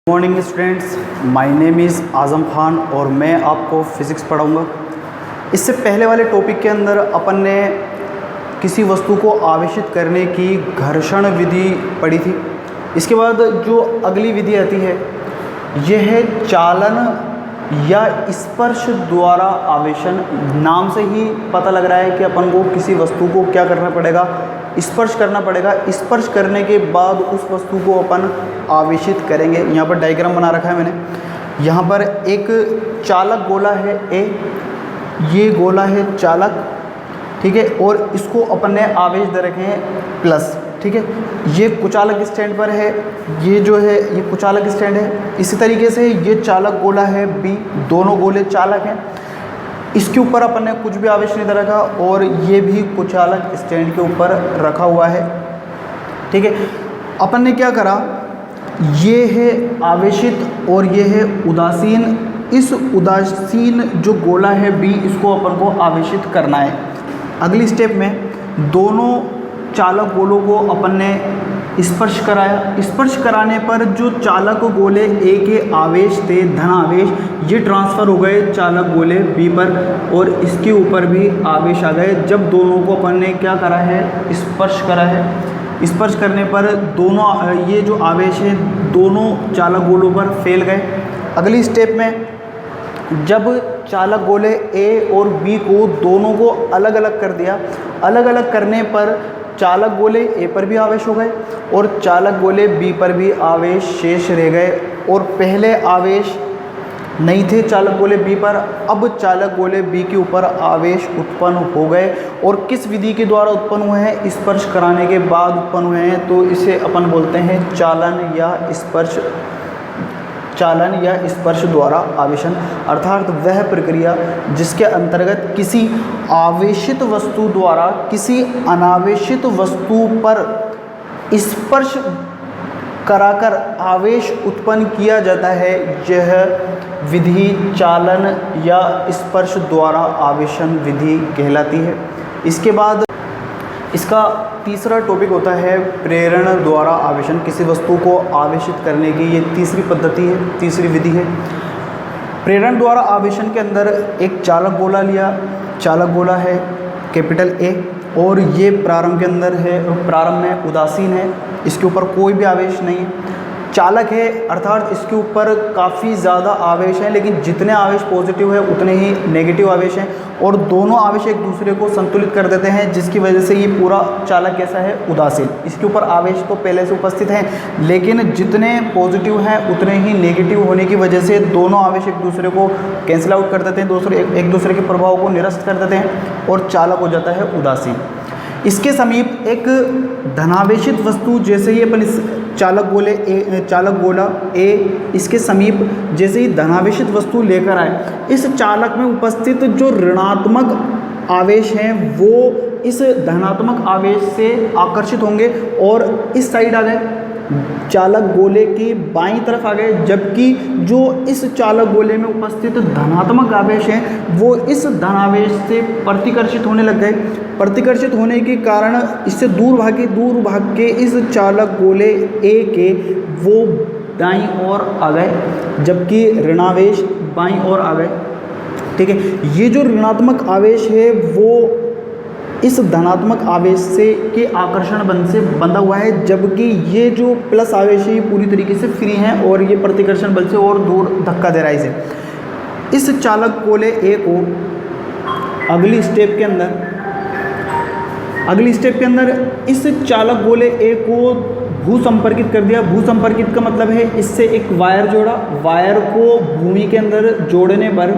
Morning students, my name is Azam Khan और मैं आपको फ़िज़िक्स पढ़ाऊँगा। इससे पहले वाले टॉपिक के अंदर अपन ने किसी वस्तु को आवेशित करने की घर्षण विधि पढ़ी थी। इसके बाद जो अगली विधि आती है यह है चालन या स्पर्श द्वारा आवेशन। नाम से ही पता लग रहा है कि अपन को किसी वस्तु को क्या करना पड़ेगा, स्पर्श करना पड़ेगा। स्पर्श करने के बाद उस वस्तु को अपन आवेशित करेंगे। यहाँ पर डायग्राम बना रखा है मैंने। यहाँ पर एक चालक गोला है ए, ये गोला है चालक, ठीक है, और इसको अपन ने आवेश दे रखे हैं प्लस, ठीक है। ये कुचालक स्टैंड पर है, ये जो है ये कुचालक स्टैंड है। इसी तरीके से ये चालक गोला है बी, दोनों गोले चालक हैं। इसके ऊपर अपन ने कुछ भी आवेश नहीं दे रखा और ये भी कुचालक स्टैंड के ऊपर रखा हुआ है, ठीक है। अपन ने क्या करा, ये है आवेशित और ये है उदासीन। इस उदासीन जो गोला है बी, इसको अपन को आवेशित करना है। अगली स्टेप में दोनों चालक गोलों को अपन ने स्पर्श कराया। स्पर्श कराने पर जो चालक गोले ए के आवेश थे, धन आवेश, ये ट्रांसफ़र हो गए चालक गोले बी पर और इसके ऊपर भी आवेश आ गए। जब दोनों को अपन ने क्या करा है, स्पर्श करा है। स्पर्श करने पर दोनों ये जो आवेश है दोनों चालक गोलों पर फैल गए। अगली स्टेप में जब चालक गोले ए और बी को दोनों को अलग अलग कर दिया, अलग अलग करने पर चालक गोले ए पर भी आवेश हो गए और चालक गोले बी पर भी आवेश शेष रह गए। और पहले आवेश नहीं थे चालक गोले बी पर, अब चालक गोले बी के ऊपर आवेश उत्पन्न हो गए। और किस विधि के द्वारा उत्पन्न हुए हैं, स्पर्श कराने के बाद उत्पन्न हुए हैं। तो इसे अपन बोलते हैं चालन या स्पर्श, चालन या स्पर्श द्वारा आवेशन, अर्थात वह प्रक्रिया जिसके अंतर्गत किसी आवेशित वस्तु द्वारा किसी अनावेशित वस्तु पर स्पर्श कराकर आवेश उत्पन्न किया जाता है। यह विधि चालन या स्पर्श द्वारा आवेशन विधि कहलाती है। इसके बाद इसका तीसरा टॉपिक होता है प्रेरण द्वारा आवेशन। किसी वस्तु को आवेशित करने की ये तीसरी पद्धति है, तीसरी विधि है। प्रेरण द्वारा आवेशन के अंदर एक चालक गोला लिया, चालक गोला है कैपिटल ए और ये प्रारंभ के अंदर है, प्रारंभ में उदासीन है, इसके ऊपर कोई भी आवेश नहीं है। चालक है अर्थात इसके ऊपर काफ़ी ज़्यादा आवेश है, लेकिन जितने आवेश पॉजिटिव है उतने ही नेगेटिव आवेश हैं और दोनों आवेश एक दूसरे को संतुलित कर देते हैं, जिसकी वजह से ये पूरा चालक कैसा है, उदासीन। इसके ऊपर आवेश तो पहले से उपस्थित हैं, लेकिन जितने पॉजिटिव हैं उतने ही नेगेटिव होने की वजह से दोनों आवेश एक दूसरे को कैंसिल आउट कर देते हैं, एक दूसरे के प्रभाव को निरस्त कर देते हैं और चालक हो जाता है उदासीन। इसके समीप एक धनावेशित वस्तु, जैसे ही अपन इस चालक गोला ए, इसके समीप जैसे ही धनावेशित वस्तु लेकर आए, इस चालक में उपस्थित जो ऋणात्मक आवेश हैं वो इस धनात्मक आवेश से आकर्षित होंगे और इस साइड आ गए, चालक गोले की बाईं तरफ आ गए, जबकि जो इस चालक गोले में उपस्थित धनात्मक आवेश हैं वो इस धनावेश से प्रतिकर्षित होने लग गए। प्रतिकर्षित होने के कारण इससे दूर भाग के इस चालक गोले ए के वो दाईं ओर आ गए, जबकि ऋणावेश बाईं ओर आ गए, ठीक है। ये जो ऋणात्मक आवेश है वो इस धनात्मक आवेश से के आकर्षण बल से बंधा हुआ है, जबकि ये जो प्लस आवेश है ये पूरी तरीके से फ्री हैं और ये प्रतिकर्षण बल से और दूर धक्का दे रहा है इसे। इस चालक गोले ए को अगली स्टेप के अंदर इस चालक गोले ए को भू संपर्कित कर दिया। भू संपर्कित का मतलब है इससे एक वायर जोड़ा, वायर को भूमि के अंदर जोड़ने पर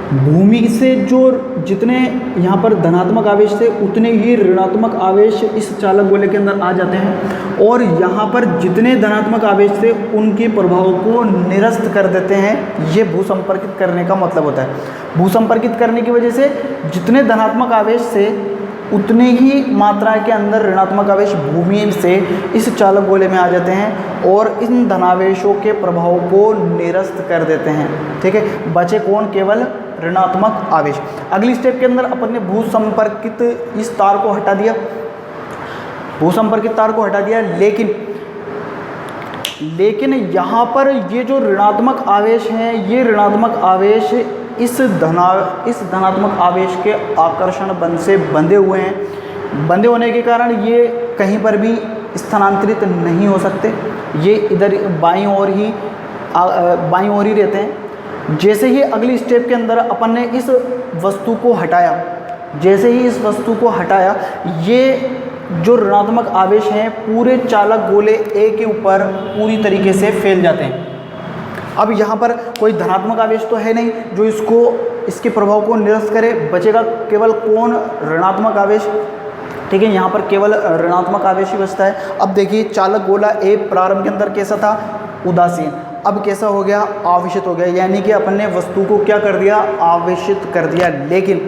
भूमि से जो जितने यहाँ पर धनात्मक आवेश थे उतने ही ऋणात्मक आवेश इस चालक गोले के अंदर आ जाते हैं और यहाँ पर जितने धनात्मक आवेश थे उनके प्रभाव को निरस्त कर देते हैं। ये भू संपर्कित करने का मतलब होता है। भू संपर्कित करने की वजह से जितने धनात्मक आवेश से उतने ही मात्रा के अंदर ऋणात्मक आवेश भूमि से इस चालक गोले में आ जाते हैं और इन धनावेशों के प्रभाव को निरस्त कर देते हैं, ठीक है। बचे कौन, केवल ऋणात्मक आवेश। अगली स्टेप के अंदर अपन ने भू संपर्कित इस तार को हटा दिया, भू संपर्कित तार को हटा दिया, लेकिन लेकिन यहाँ पर ये जो ऋणात्मक आवेश हैं, ये ऋणात्मक आवेश इस धनात्मक आवेश के आकर्षण बल से बंधे हुए हैं। बंधे होने के कारण ये कहीं पर भी स्थानांतरित नहीं हो सकते, ये इधर बाईं ओर ही रहते हैं। जैसे ही अगली स्टेप के अंदर अपन ने इस वस्तु को हटाया, जैसे ही इस वस्तु को हटाया, ये जो ऋणात्मक आवेश हैं पूरे चालक गोले ए के ऊपर पूरी तरीके से फैल जाते हैं। अब यहाँ पर कोई धनात्मक आवेश तो है नहीं जो इसके प्रभाव को निरस्त करे, बचेगा केवल कौन? ऋणात्मक आवेश। ठीक है, यहाँ पर केवल ऋणात्मक आवेश ही बचता है। अब देखिए चालक गोला ए प्रारंभ के अंदर कैसा था? उदासीन। अब कैसा हो गया? आवेशित हो गया, यानी कि अपन ने वस्तु को क्या कर दिया? आवेशित कर दिया। लेकिन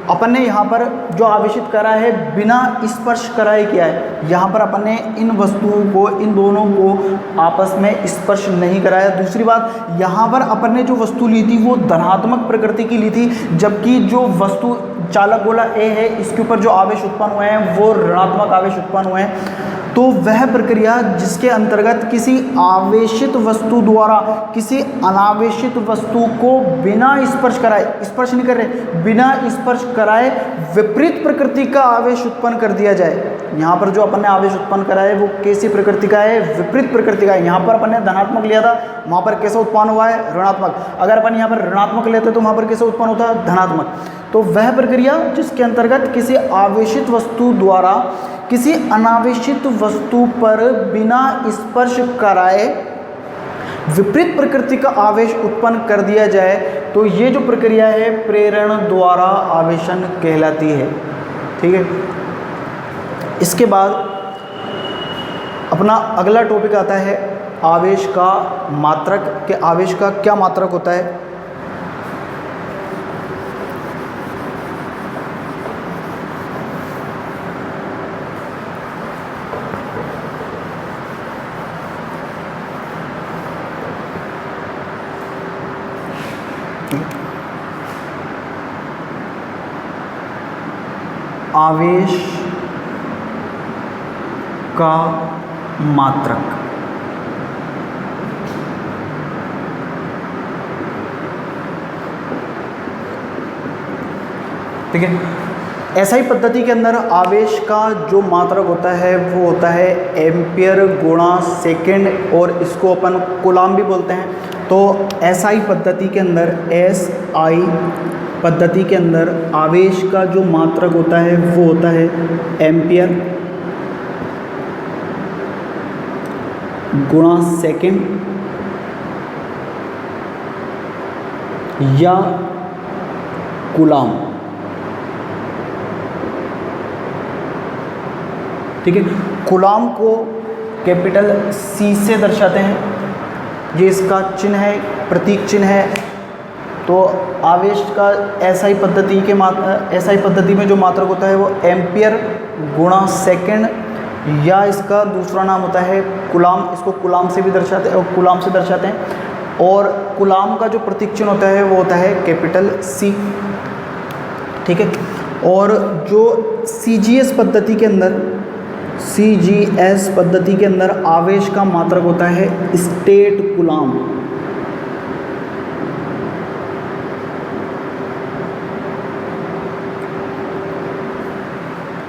अपन ने यहाँ पर जो आवेशित करा है बिना स्पर्श कराए किया है। यहाँ पर अपन ने इन वस्तुओं को, इन दोनों को आपस में स्पर्श नहीं कराया। दूसरी बात, यहाँ पर अपन ने जो वस्तु ली थी वो धनात्मक प्रकृति की ली थी, जबकि जो वस्तु चालक गोला ए है इसके ऊपर जो आवेश उत्पन्न हुए हैं वो ऋणात्मक आवेश उत्पन्न हुए हैं। तो वह प्रक्रिया जिसके अंतर्गत किसी आवेशित वस्तु द्वारा किसी अनावेशित वस्तु को बिना स्पर्श कराए, स्पर्श नहीं कर रहे, बिना स्पर्श कराए विपरीत प्रकृति का आवेश उत्पन्न कर दिया जाए। यहाँ पर जो अपन ने आवेश उत्पन्न करा है वो कैसी प्रकृति का है? विपरीत प्रकृति का है। यहाँ पर अपन ने धनात्मक लिया था, वहाँ पर कैसा उत्पन्न हुआ है? ऋणात्मक। अगर अपन यहाँ पर ऋणात्मक लेते तो वहाँ पर कैसा उत्पन्न होता है? धनात्मक। तो वह प्रक्रिया जिसके अंतर्गत किसी आवेशित वस्तु द्वारा किसी अनावेशित वस्तु पर बिना स्पर्श कराए विपरीत प्रकृति का आवेश उत्पन्न कर दिया जाए, तो ये जो प्रक्रिया है प्रेरण द्वारा आवेशन कहलाती है। ठीक है, इसके बाद अपना अगला टॉपिक आता है आवेश का मात्रक, कि आवेश का क्या मात्रक होता है। आवेश का मात्रक, ठीक है। ऐसा ही पद्धति के अंदर आवेश का जो मात्रक होता है वो होता है एम्पियर गुणा सेकेंड, और इसको अपन कूलाम भी बोलते हैं। तो एसआई पद्धति के अंदर, एसआई पद्धति के अंदर आवेश का जो मात्रक होता है वो होता है एम्पियर गुणा सेकेंड या कूलाम। ठीक है, कूलाम को कैपिटल सी से दर्शाते हैं, ये इसका चिन्ह है, प्रतीक चिन्ह है। तो आवेश का एसआई पद्धति में जो मात्रक होता है वो एम्पियर गुणा सेकेंड, या इसका दूसरा नाम होता है कूलाम। इसको कूलाम से भी दर्शाते हैं, कूलाम से दर्शाते हैं। और कूलाम का जो प्रतीक चिन्ह होता है वो होता है कैपिटल सी। ठीक है, और जो सीजीएस पद्धति के अंदर, सीजीएस पद्धति के अंदर आवेश का मात्रक होता है स्टेट कूलाम।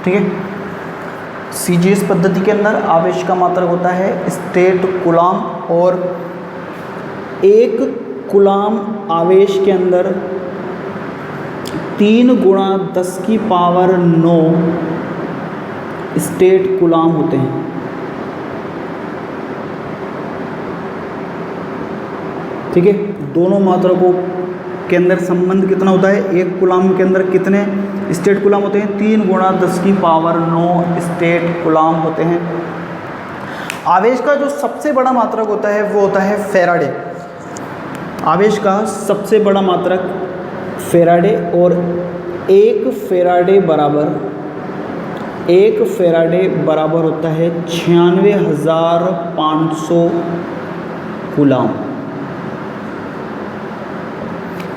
ठीक है, सीजीएस पद्धति के अंदर आवेश का मात्रक होता है स्टेट कूलाम, और एक कूलाम आवेश के अंदर 3 गुणा 10 की पावर 9 स्टेट कूलाम होते हैं। ठीक है, दोनों मात्रकों के अंदर संबंध कितना होता है? एक कूलाम के अंदर कितने स्टेट कूलाम होते हैं? 3 गुणा 10 की पावर 9 स्टेट कूलाम होते हैं। आवेश का जो सबसे बड़ा मात्रक होता है वो होता है फैराडे। आवेश का सबसे बड़ा मात्रक फैराडे, और एक फैराडे बराबर होता है 96,500 कूलाम।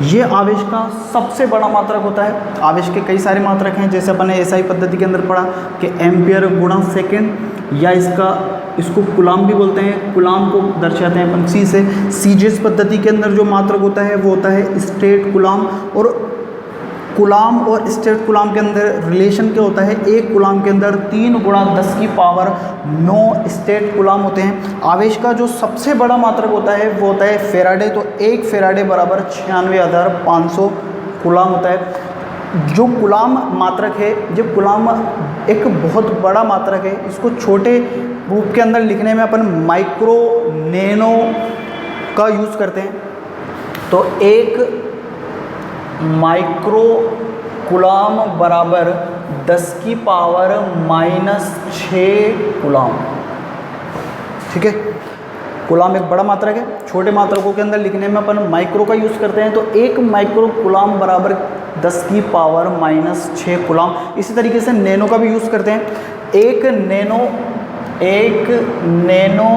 ये आवेश का सबसे बड़ा मात्रक होता है। आवेश के कई सारे मात्रक हैं, जैसे अपन ने एसआई पद्धति के अंदर पढ़ा कि एम्पियर गुणा सेकेंड, या इसका इसको कूलाम भी बोलते हैं। कूलाम को दर्शाते हैं अपन सी से। सीजीएस पद्धति के अंदर जो मात्रक होता है वो होता है स्टेट कूलाम। और कूलाम और स्टेट कूलाम के अंदर रिलेशन क्या होता है, एक कूलाम के अंदर 3 गुणा 10 की पावर 9 स्टेट कूलाम होते हैं। आवेश का जो सबसे बड़ा मात्रक होता है वो होता है फेराडे। तो 1 फेराडे बराबर 96,500 कूलाम होता है। जो कूलाम मात्रक है, ये कूलाम एक बहुत बड़ा मात्रक है। इसको छोटे रूप के अंदर लिखने में अपन माइक्रो नैनो का यूज़ करते हैं। तो 1 माइक्रो कूलाम बराबर 10 की पावर -6 कूलाम। ठीक है, कूलाम एक बड़ा मात्रक है। छोटे मात्रकों के अंदर लिखने में अपन माइक्रो का यूज़ करते हैं। तो 1 माइक्रो कूलाम बराबर 10 की पावर -6 कूलाम। इसी तरीके से नैनो का भी यूज़ करते हैं। 1 नैनो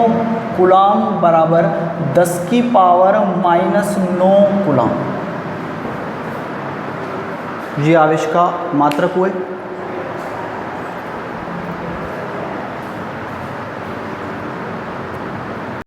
कूलाम बराबर 10 की पावर -9 कूलाम। ये आवेश का मात्रक हुए।